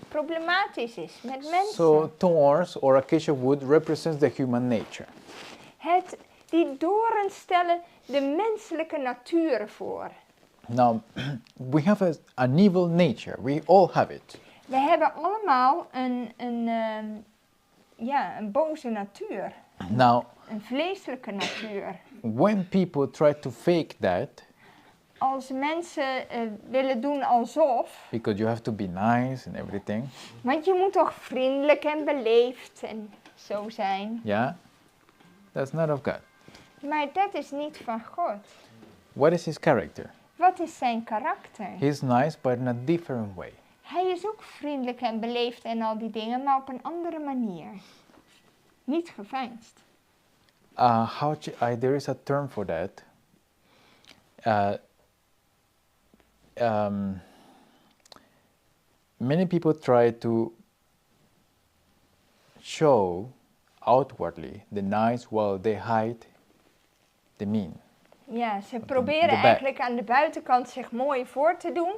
problematisch is met mensen. So thorns or acacia wood represents the human nature. Die dorens stellen de menselijke natuur voor. Now, we have an evil nature. We all have it. We hebben allemaal een boze natuur. Now, Een vleeselijke natuur. when people try to fake that, Als mensen willen doen alsof, because you have to be nice and everything, want je moet toch vriendelijk en beleefd en zo zijn. yeah, that's not of God. Maar dat is niet van God. What is his character? Wat is zijn karakter? He's nice, but in a different way. Hij is ook vriendelijk en beleefd en al die dingen, maar op een andere manier. Niet geveinsd. There is a term for that. Many people try to show outwardly the nice while they hide the mean. Ja, ze de proberen back. eigenlijk aan de buitenkant zich mooi voor te doen,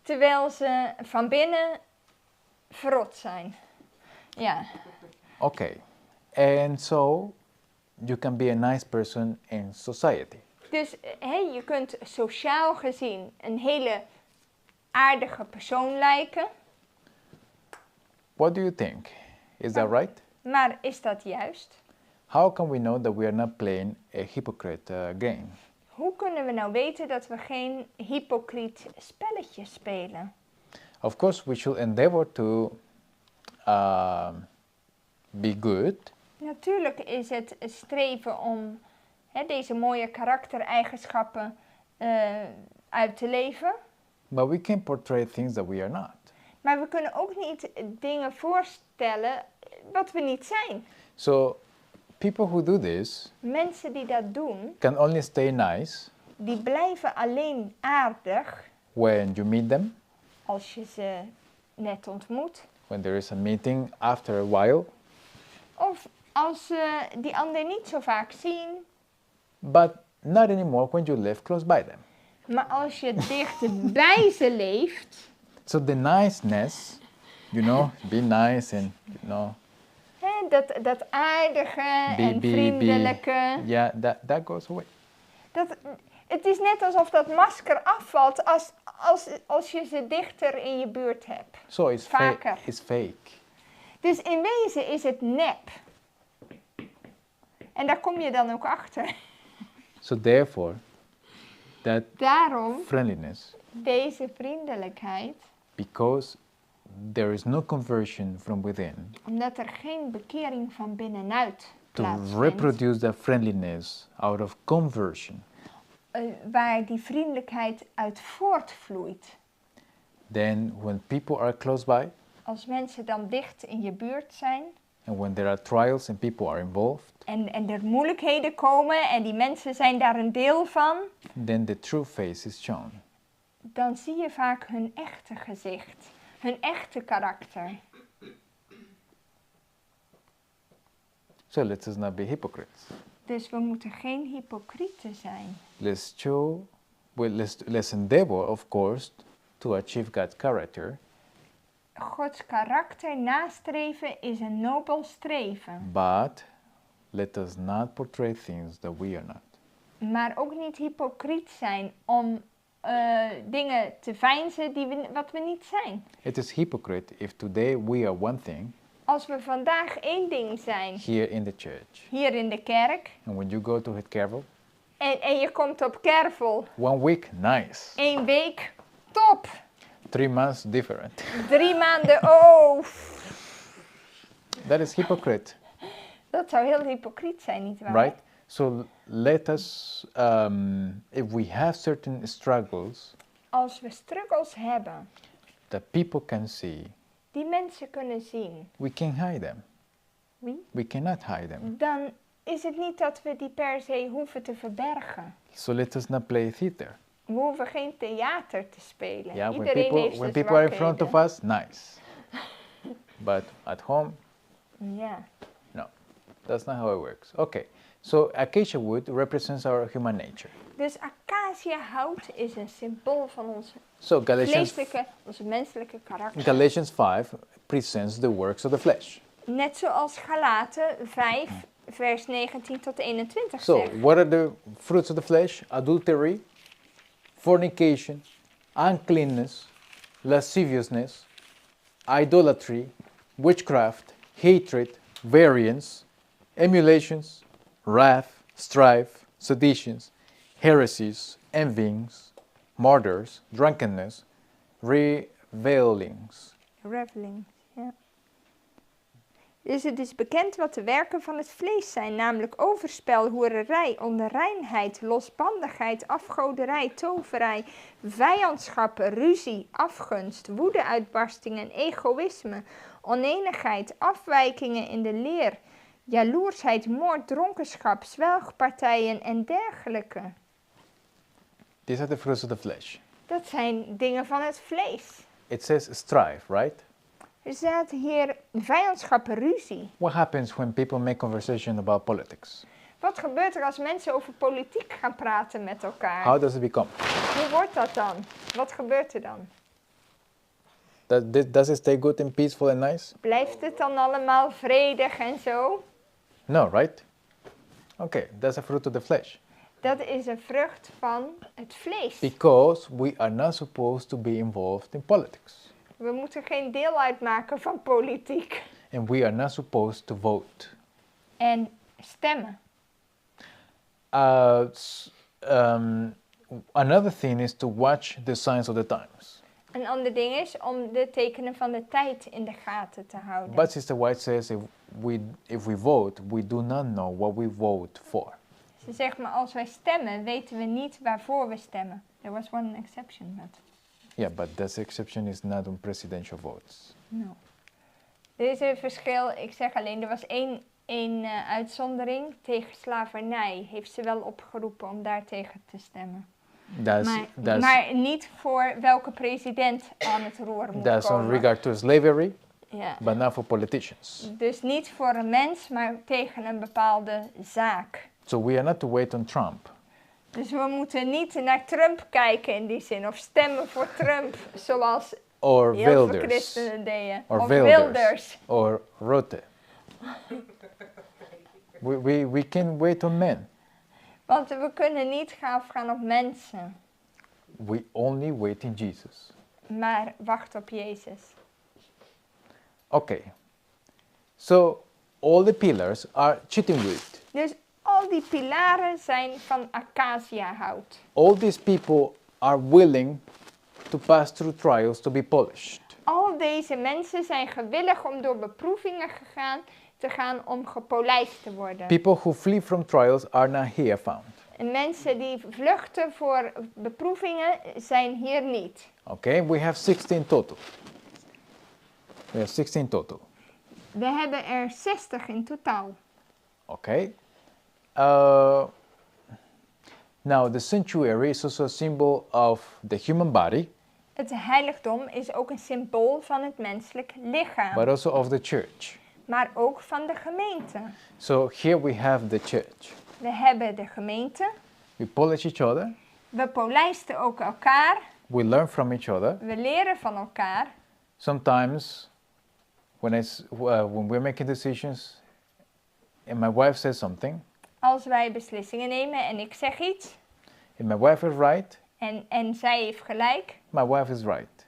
terwijl ze van binnen verrot zijn. Ja, Okay, and so you can be a nice person in society. dus je kunt sociaal gezien een hele aardige persoon lijken, What do you think? Is that right? maar is dat juist? How can we know that we are not playing a hypocrite game? Hoe kunnen we nou weten dat we geen hypocriet spelletje spelen? Of course, we should endeavor to be good, Natuurlijk is het streven om deze mooie karaktereigenschappen uit te leven. but we can portray things that we are not. Maar we kunnen ook niet dingen voorstellen wat we niet zijn. So, people who do this Mensen die dat doen, can only stay nice die blijven alleen aardig when you meet them, als je ze net ontmoet. when there is a meeting after a while, Of als ze die ander niet zo vaak zien. but not anymore when you live close by them. Maar als je dicht bij ze leeft, So the niceness, be nice and, dat aardige en be. vriendelijke. Yeah, that goes away. Het is net alsof dat masker afvalt als je ze dichter in je buurt hebt. So it's Vaker. fake. It's fake. Dus in wezen is het nep. En daar kom je dan ook achter. So therefore, that Daarom friendliness, deze vriendelijkheid, because there is no conversion from within, omdat er geen bekering van binnenuit to plaatsvindt, reproduce that friendliness out of conversion, waar die vriendelijkheid uit voortvloeit. then when people are close by, Als mensen dan dicht in je buurt zijn and when there are trials and people are involved, en er moeilijkheden komen en die mensen zijn daar een deel van, then the true face is shown. dan zie je vaak hun echte gezicht, hun echte karakter. So let us not be hypocrites. Dus we moeten geen hypocrieten zijn. Let's endeavor, of course, to achieve God's character, Gods karakter nastreven is een nobel streven. but let us not portray things that we are not. Maar ook niet hypocriet zijn om dingen te veinzen wat we niet zijn. It is hypocrite if today we are one thing Als we vandaag één ding zijn, here in the church, hier in de kerk, and when you go to het Kervel, en je komt op Kervel, 1 week, nice. 1 week, Stop! 3 months different. 3 maanden, oh! That is hypocrite, Dat zou heel hypocriet zijn, nietwaar? right? So let us, if we have certain struggles Als we struggles hebben, that people can see, die mensen kunnen zien, we can hide them. wie? We cannot hide them. Dan is het niet dat we die per se hoeven te verbergen. So let us not play theater. We hoeven geen theater te spelen. Yeah, Iedereen heeft when zijn people are in front of zwakheden. us, nice. But at home, Ja. no. That's not how it works. Okay. So acacia wood represents our human nature. Dus acaciahout is een symbool van So Galatians onze menselijke karakter. Galatians 5 presents the works of the flesh. Net zoals Galaten 5, vers 19 tot 21 So zegt. what are the fruits of the flesh? Adultery, fornication, uncleanness, lasciviousness, idolatry, witchcraft, hatred, variance, emulations, wrath, strife, seditions, heresies, envyings, murders, drunkenness, revelings. Reveling, ja. Dus het is bekend wat de werken van het vlees zijn, namelijk overspel, hoererij, onreinheid, losbandigheid, afgoderij, toverij, vijandschap, ruzie, afgunst, woedeuitbarstingen, egoïsme, onenigheid, afwijkingen in de leer, jaloersheid, moord, dronkenschap, zwelgpartijen en dergelijke. These are the fruits of the flesh. Dat zijn dingen van het vlees. It says strife, right? Er staat hier vijandschap, ruzie. What happens when people make conversation about politics? Wat gebeurt er als mensen over politiek gaan praten met elkaar? How does it become? Hoe wordt dat dan? Wat gebeurt er dan? Does it stay good and peaceful and nice? Blijft het dan allemaal vredig en zo? No, right? Okay, that's a fruit of the flesh. Dat is een vrucht van het vlees. Because we are not supposed to be involved in politics. We moeten geen deel uitmaken van politiek. And we are not supposed to vote. En stemmen. Another thing is to watch the signs of the times. Een ander ding is om de tekenen van de tijd in de gaten te houden. But Sister White says if we vote, we do not know what we vote for. Ze zegt, maar als wij stemmen, weten we niet waarvoor we stemmen. There was one exception, but Yeah, but that exception is not on presidential votes. no. Er is een verschil, ik zeg alleen, er was één uitzondering. Tegen slavernij heeft ze wel opgeroepen om daartegen te stemmen. Maar niet voor welke president aan het roer moet that's komen. on regard to slavery, Ja. but not for politicians. Dus niet voor een mens, maar tegen een bepaalde zaak. So we are not to wait on Trump. Dus we moeten niet naar Trump kijken in die zin, of stemmen voor Trump, zoals Or heel veel Wilders. christenen deden. Or Of Wilders. Wilders. Or Rutte. we can wait on men. Want we kunnen niet gaan afgaan op mensen, We only wait in Jesus. maar wachten op Jezus. Okay. So all the pillars are cheating wood. Dus al die pilaren zijn van acaciahout. All these people are willing to pass through trials to be polished. Al deze mensen zijn gewillig om door beproevingen te gaan om gepolijst te worden. People who flee from trials are not here found. En mensen die vluchten voor beproevingen zijn hier niet. Okay, we have 16 total. We have 16 total. We hebben er 60 in totaal. Okay. Now the sanctuary is also a symbol of the human body, Het heiligdom is ook een symbool van het menselijk lichaam, but also of the church. maar ook van de gemeente. So here we have the church. We hebben de gemeente, We polish each other. we polijsten ook elkaar, We learn from each other. we leren van elkaar. Sometimes, when we're making decisions, and my wife says something, Als wij beslissingen nemen en ik zeg iets and my wife is right, en zij heeft gelijk, my wife is right.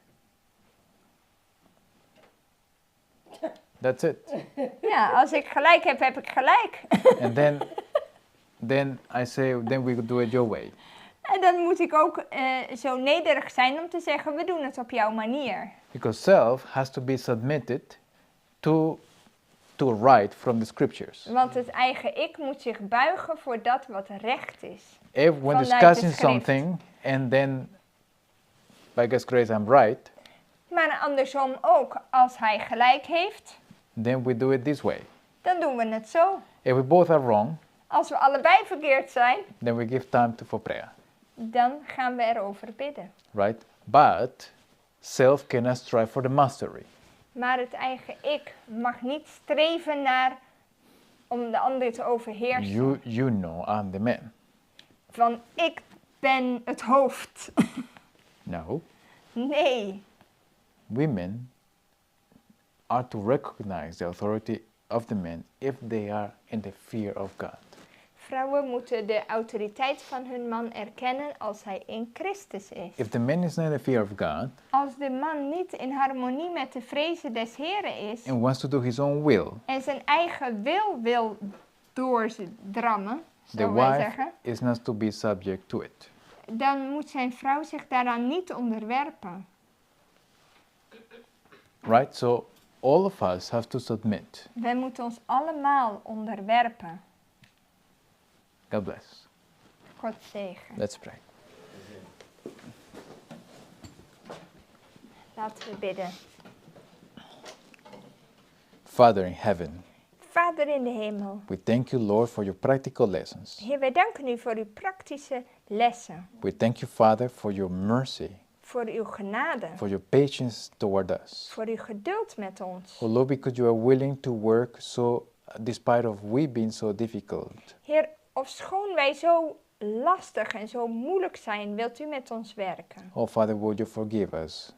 That's it. ja, als ik gelijk heb, heb ik gelijk. And then we do it your way. En dan moet ik ook zo nederig zijn om te zeggen, we doen het op jouw manier. Because self has to be submitted to right from the scriptures. Want het eigen ik moet zich buigen voor dat wat recht is. If when Vanuit de discussing schrift. something and then by God's grace I'm right, Maar andersom ook, als hij gelijk heeft, then we do it this way. dan doen we het zo. If we both are wrong, Als we allebei verkeerd zijn, then we give time for prayer, dan gaan we erover bidden. right? But self cannot strive for the mastery. Maar het eigen ik mag niet streven naar om de ander te overheersen. You know I'm the man. Van ik ben het hoofd. No, Nee, women are to recognize the authority of the man if they are in the fear of God. vrouwen moeten de autoriteit van hun man erkennen als hij in Christus is. If the man is not in the fear of God Als de man niet in harmonie met de vrezen des Heren is and wants to do his own will, en zijn eigen wil doordrammen, the zullen wij wife zeggen, is not to be subject to it. dan moet zijn vrouw zich daaraan niet onderwerpen. Right? So all of us have to submit. Wij moeten ons allemaal onderwerpen. God bless. God zegen. Let's pray. Laten we bidden. Father in heaven, Vader in de hemel. we thank you, Lord, for your practical lessons. Heer, wij danken u voor uw praktische lessen. We thank you, Father, for your mercy, Voor uw genade. for your patience toward us. Voor uw geduld met ons. Oh Lord, because you are willing to work so, despite of we being so difficult. Heer, ofschoon wij zo lastig en zo moeilijk zijn, wilt u met ons werken. Oh Father, would you forgive us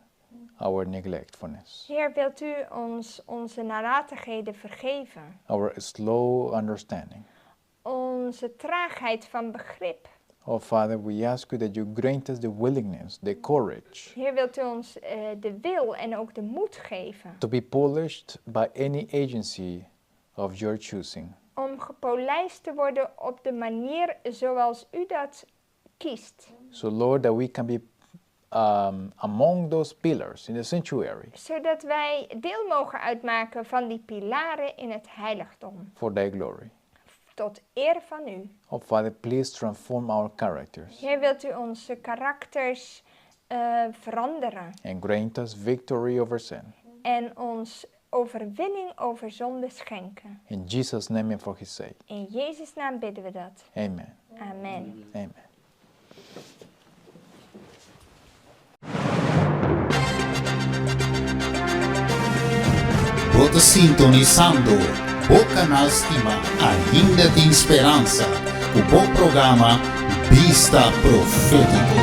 our neglectfulness, Heer, wilt u ons onze nalatigheden vergeven. our slow understanding. Onze traagheid van begrip. Oh Father, we ask you that you grant us the willingness, the courage Heer, wilt u ons de wil en ook de moed geven. to be polished by any agency of your choosing. Om gepolijst te worden op de manier zoals u dat kiest. So Lord, that we can be among those pillars in the sanctuary Zodat wij deel mogen uitmaken van die pilaren in het heiligdom. for thy glory. Tot eer van u. Oh Father, please transform our characters Heer, wilt u onze karakters veranderen. and grant us victory over sin. En ons overwinning over zonde schenken. In Jesus' name and for his sake. In Jezus' naam bidden we dat. Amen. Amen. Amen. Bota sintonizando o canal Estima Ainda tem Esperança, o bom programa Vista Profética.